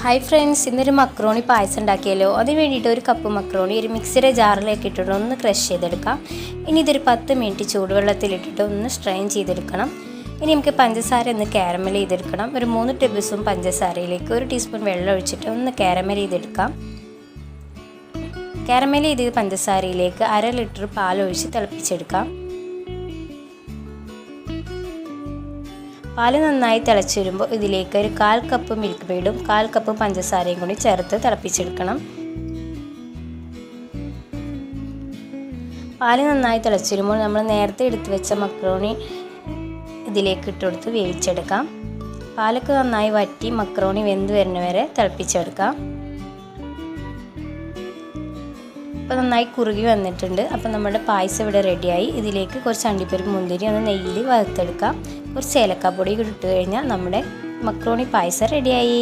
Hi friends, ഇന്നൊരു macaroni പായസം ഉണ്ടാക്കിയല്ലോ. അതിന് വേണ്ടിയിട്ട് ഒരു കപ്പ് മക്രോണി ഒരു മിക്സിയുടെ ജാറിലേക്ക് ഇട്ടിട്ട് ഒന്ന് ക്രഷ് ചെയ്തെടുക്കാം. ഇനി ഇതൊരു 10 മിനിറ്റ് ചൂടുവെള്ളത്തിലിട്ടിട്ട് ഒന്ന് സ്ട്രെയിൻ ചെയ്തെടുക്കണം. ഇനി നമുക്ക് പഞ്ചസാര ഒന്ന് കാരമൽ ചെയ്തെടുക്കണം. ഒരു 3 ടേബിൾ സ്പൂൺ പഞ്ചസാരയിലേക്ക് 1 ടീസ്പൂൺ വെള്ളം ഒഴിച്ചിട്ട് ഒന്ന് കാരമൽ ചെയ്തെടുക്കാം. കാരമൽ ചെയ്ത പഞ്ചസാരയിലേക്ക് 1/2 ലിറ്റർ പാലൊഴിച്ച് തിളപ്പിച്ചെടുക്കാം. പാല് നന്നായി തിളച്ച് വരുമ്പോൾ ഇതിലേക്ക് ഒരു 1/4 കപ്പ് മിൽക്ക്മെയ്ഡും 1/4 കപ്പ് പഞ്ചസാരയും കൂടി ചേർത്ത് തിളപ്പിച്ചെടുക്കണം. പാല് നന്നായി തിളച്ച് വരുമ്പോൾ നമ്മൾ നേരത്തെ എടുത്തു വെച്ച മക്രോണി ഇതിലേക്ക് ഇട്ടുകൊടുത്ത് വേവിച്ചെടുക്കാം. പാലൊക്കെ നന്നായി വറ്റി മക്രോണി വെന്ത് വരുന്നവരെ തിളപ്പിച്ചെടുക്കാം. ഇപ്പോൾ നന്നായി കുറുകി വന്നിട്ടുണ്ട്. അപ്പോൾ നമ്മുടെ പായസം ഇവിടെ റെഡിയായി. ഇതിലേക്ക് കുറച്ച് അണ്ടിപ്പരിപ്പ് മുന്തിരി ഒന്ന് നെയ്യിൽ വറുത്തെടുക്കാം. കുറച്ച് ഏലക്കാപ്പൊടി ഇട്ട് കഴിഞ്ഞാൽ നമ്മുടെ മക്രോണി പായസം റെഡിയായി.